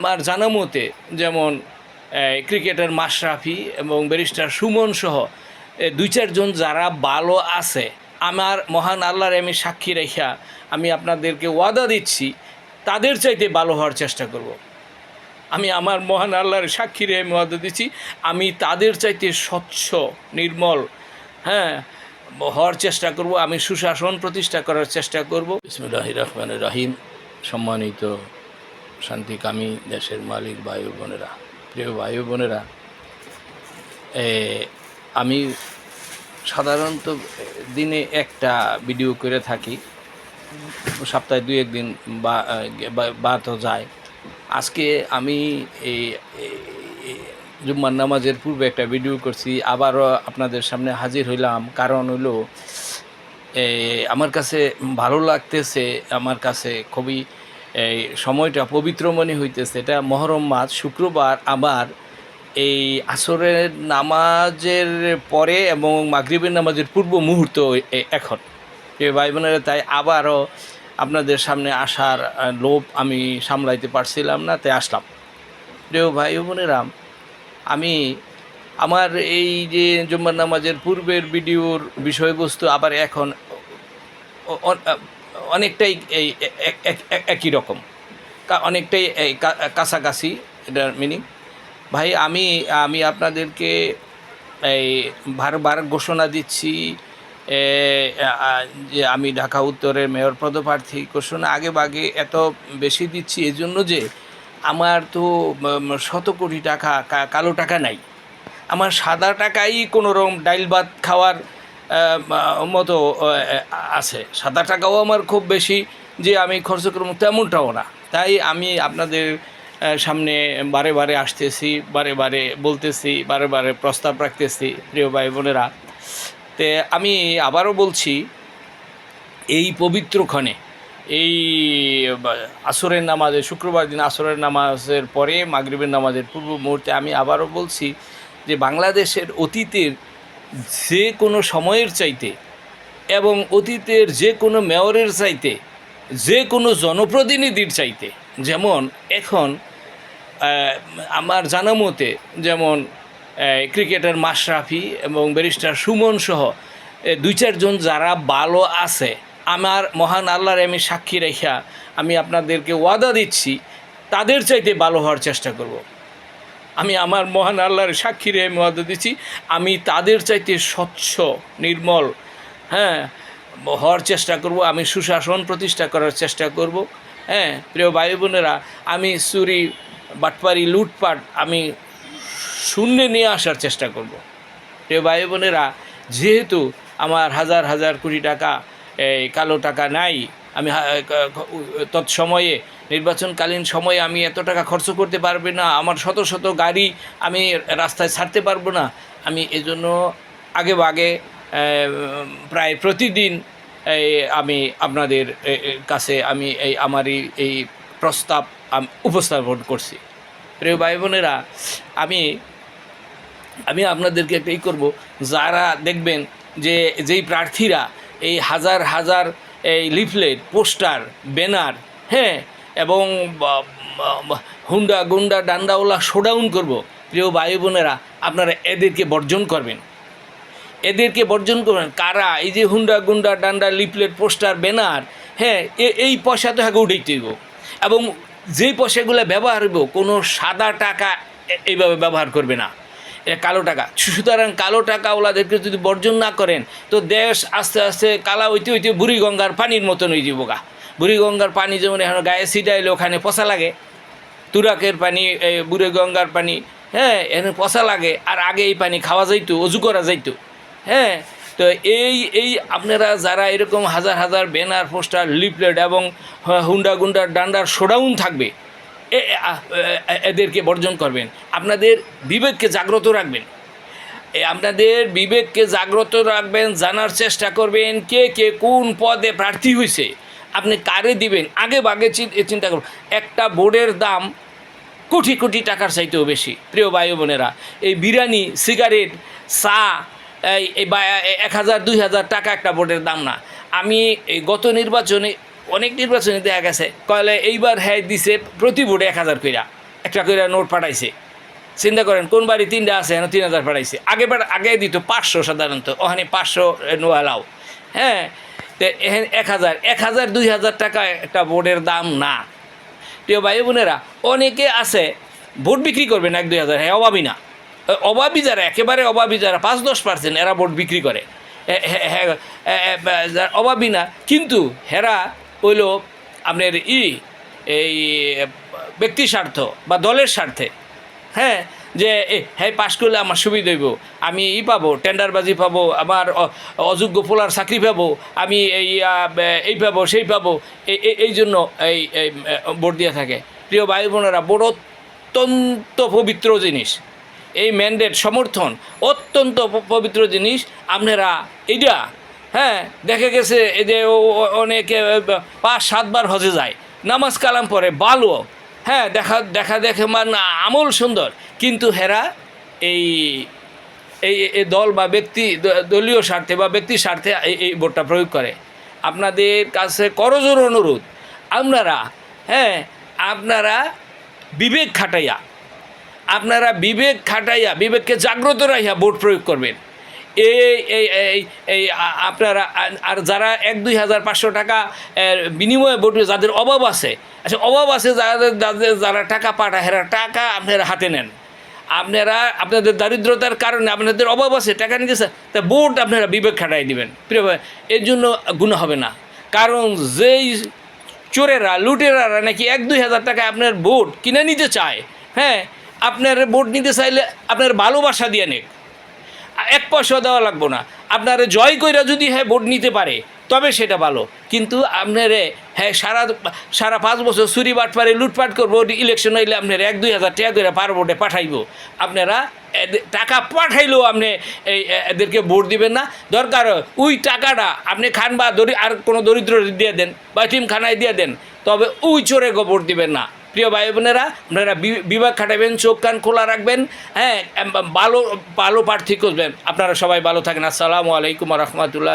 আমার জানা মতে যেমন ক্রিকেটার মাশরাফি এবং ব্যারিস্টার সুমন সহ দুই চারজন যারা ভালো আছে, আমার মহান আল্লাহর আমি সাক্ষী রেখা আমি আপনাদেরকে ওয়াদা দিচ্ছি তাদের চাইতে ভালো হওয়ার চেষ্টা করব। আমি আমার মহান আল্লাহর সাক্ষী রেখে আমি ওয়াদা দিচ্ছি আমি তাদের চাইতে স্বচ্ছ নির্মল হওয়ার চেষ্টা করব। আমি সুশাসন প্রতিষ্ঠা করার চেষ্টা করব। বিসমিল্লাহির রহমানির রহিম। সম্মানিত শান্তিকামী দেশের মালিক ভাই বোনেরা, প্রিয় ভাই বোনেরা, আমি সাধারণত দিনে একটা ভিডিও করে থাকি, সপ্তাহে 2-1 দিন বা তো যায়। আজকে আমি এই জুম্মার নামাজের পূর্বে একটা ভিডিও করছি, আবারও আপনাদের সামনে হাজির হইলাম। কারণ হলো আমার কাছে ভালো লাগতেছে, আমার কাছে খুবই এই সময়টা পবিত্র মনে হইতেছে। এটা মহরম মাস, শুক্রবার। আবার এই আসরের নামাজের পরে এবং মাগরিবের নামাজের পূর্ব মুহূর্ত এখন ভাই বোনেরা, তাই আবারও আপনাদের সামনে আসার লোভ আমি সামলাইতে পারছিলাম না, তাই আসলাম। প্রিয় ভাই বোনেরা, আমি আমার এই যে জুম্মার নামাজের পূর্বের ভিডিওর বিষয়বস্তু আবার এখন অনেকটাই এই একই রকম, অনেকটাই কাছাকাছি এটার মিনিং। ভাই আমি আপনাদেরকে এই বারবার ঘোষণা দিচ্ছি যে আমি ঢাকা উত্তরের মেয়র পদপ্রার্থী ঘোষণা আগে এত বেশি দিচ্ছি এই জন্য যে আমার তো শত কোটি টাকা কালো টাকা নাই। আমার সাদা টাকাই কোনো রকম ডাইল ভাত খাওয়ার মতো আছে। সাদা টাকাও আমার খুব বেশি যে আমি খরচ করব তেমনটাও না। তাই আমি আপনাদের সামনে বারে আসতেছি, বারে বলতেছি, বারে প্রস্তাব রাখতেছি। প্রিয় ভাই বোনেরা, তে আমি আবারও বলছি, এই পবিত্রক্ষণে এই আসরের নামাজে, শুক্রবার দিন আসরের নামাজের পরে মাগরিবের নামাজের পূর্ব মুহূর্তে আমি আবারও বলছি যে বাংলাদেশের অতীতের যে কোনো সময়ের চাইতে এবং অতীতের যে কোনো মেয়রের চাইতে, যে কোনো জনপ্রতিনিধির চাইতে, যেমন এখন আমার জানা মতে যেমন ক্রিকেটার মাশরাফি এবং ব্যারিস্টার সুমন সহ দুই চারজন যারা ভালো আছে, আমার মহান আল্লাহর আমি সাক্ষী রেখা আমি আপনাদেরকে ওয়াদা দিচ্ছি তাদের চাইতে ভালো হওয়ার চেষ্টা করব। আমি আমার মহান আল্লাহর সাক্ষী রেখে আমি ওয়াদা দিচ্ছি আমি তাদের চাইতে স্বচ্ছ নির্মল হওয়ার চেষ্টা করব। আমি সুশাসন প্রতিষ্ঠা করার চেষ্টা করব। প্রিয় ভাই বোনেরা, আমি চুরি বাটপারি লুটপাট আমি শূন্যে নিয়ে আসার চেষ্টা করব। প্রিয় ভাই বোনেরা, যেহেতু আমার হাজার কোটি টাকা এই কালো টাকা নাই, আমি তৎসময়ে নির্বাচনকালীন সময়ে আমি এত টাকা খরচ করতে পারবে না, আমার শত গাড়ি আমি রাস্তায় ছাড়তে পারবো না। আমি এজন্য আগে প্রায় প্রতিদিন আমি আপনাদের কাছে আমি আমার এই প্রস্তাব উপস্থাপন করছি। প্রিয় ভাই বোনেরা, আমি আপনাদেরকে একটা করব, যারা দেখবেন যে যেই প্রার্থীরা এই হাজার এই লিফলেট, পোস্টার, ব্যানার এবং হুন্ডা গুন্ডা ডান্ডাওয়ালা শোডাউন করব, প্রিয় ভাই বোনেরা, আপনারা এদেরকে বর্জন করবেন। কারা এই যে হুন্ডা গুন্ডা ডান্ডা লিফলেট পোস্টার ব্যানার এই পয়সা তো উঠাইতে হইব, এবং যেই পয়সাগুলো ব্যবহার হইব কোনো সাদা টাকা এইভাবে ব্যবহার করবে না, এটা কালো টাকা। সুতরাং কালো টাকাওয়ালাদেরকে যদি বর্জন না করেন তো দেশ আস্তে আস্তে কালা হইতে বুড়িগঙ্গার পানির মতন হয়ে যাব গা। বুড়িগঙ্গার পানি যেমন এখন গায়ে ছিটাইলে ওখানে পচা লাগে, তুরাকের পানি, বুড়িগঙ্গার পানি এখানে পচা লাগে। আর আগে এই পানি খাওয়া যাইতো, অজু করা যাইতো। তো এই আপনারা যারা এরকম হাজার ব্যানার, পোস্টার, লিফলেট এবং হুন্ডা গুন্ডার ডান্ডার শোডাউন থাকবে, এদেরকে বর্জন করবেন। আপনাদের বিবেককে জাগ্রত রাখবেন, জানার চেষ্টা করবেন কে কোন পদে প্রার্থী হয়েছে, আপনি কারে দিবেন আগে চিন্তা করুন। একটা বোর্ডের দাম কোটি টাকার চাইতেও বেশি। প্রিয় ভাই বোনেরা, এই বিরিয়ানি, সিগারেট, চা এই 1000-2000 টাকা একটা বোর্ডের দাম না। আমি এই গত নির্বাচনে অনেক নির্বাচনে দেখা গেছে কয়লে এইবার দিছে প্রতি বোর্ডে 1000 কইরা। একটা করে নোট পাঠাইছে। চিন্তা করেন কোন বাড়ি 3টা আছে, এখন 3000 পাঠাইছে। আগে দিত 500 সাধারণত, ওখানে 500 নোয়ালাও। হ্যাঁ, তো এখানে 1000 2000 টাকা একটা ভোটের দাম না। প্রিয় ভাই বোনেরা, অনেকে আছে ভোট বিক্রি করবেন 1-2 হাজার, হ্যাঁ অভাবী না। অভাবী যারা, একেবারে অভাবী যারা 5-10% এরা ভোট বিক্রি করে, হ্যাঁ অভাবী না, কিন্তু হেরা হইল আপনার এই ব্যক্তি স্বার্থ বা দলের স্বার্থে। হ্যাঁ, যে হ্যাঁ পাশ করলে আমার সুবিধা হইব, আমি পাবো, টেন্ডারবাজি পাবো, আমার অযোগ্য পোলার চাকরি পাবো, আমি এই পাবো সেই পাবো, এই জন্য এই ভোট দিয়ে থাকে। প্রিয় ভাই বোনেরা, ভোট অত্যন্ত পবিত্র জিনিস। এই ম্যান্ডেট সমর্থন অত্যন্ত পবিত্র জিনিস। আপনারা এইটা, হ্যাঁ দেখা গেছে যে অনেকে 5-7 বার হজে যায়, নামাজ কালাম পড়ে, ভালো, হ্যাঁ দেখে মানে আমল সুন্দর, কিন্তু হেরা এই এই দল বা ব্যক্তি, দলীয় স্বার্থে বা ব্যক্তির স্বার্থে এই ভোটটা প্রয়োগ করে। আপনাদের কাছে করজোর অনুরোধ, আপনারা বিবেক খাটাইয়া বিবেককে জাগ্রত রাখিয়া ভোট প্রয়োগ করবেন। এই আপনারা আর যারা 1-2 হাজার 500 টাকা বিনিময়ে ভোট, যাদের অভাব আছে, আচ্ছা অভাব আছে যারা টাকা পাঠায়, হেরা টাকা আপনারা হাতে নেন। আপনাদের দারিদ্রতার কারণে আপনাদের অভাব আছে, টাকা নিতেছে, তা ভোট আপনারা বিবেক খাটাই দিবেন। প্রিয় ভাই, এর জন্য গুণ হবে না। কারণ যেই চোরেরা, লুটেরারা নাকি 1-2 হাজার টাকা আপনার ভোট কিনে নিতে চায়, হ্যাঁ আপনার ভোট নিতে চাইলে আপনার ভালোবাসা দিয়ে নেক, 1 পয়সা দেওয়া লাগবো না। আপনারা জয় কইরা যদি হ্যাঁ ভোট নিতে পারে তবে সেটা ভালো, কিন্তু আপনারে হ্যাঁ সারা 5 বছর চুরি বাটপারে লুটপাট করবো, ইলেকশন হইলে আপনার 1-2 হাজার টাকা করে পার ভোটে পাঠাইব। আপনারা টাকা পাঠাইলেও আপনি এদেরকে ভোট দিবেন না। দরকার ওই টাকাটা আপনি খান বা আর কোনো দরিদ্র দিয়ে দেন বা টিমখানায় দিয়ে দেন, তবে ওই চোরে ভোট দিবেন না। প্রিয় ভাই বোনেরা, আপনারা বিভাগ খাটাবেন, চোখ কান খোলা রাখবেন, হ্যাঁ ভালো প্রার্থী করবেন। আপনারা সবাই ভালো থাকেন। আসসালামু আলাইকুম রহমতুল্লাহ।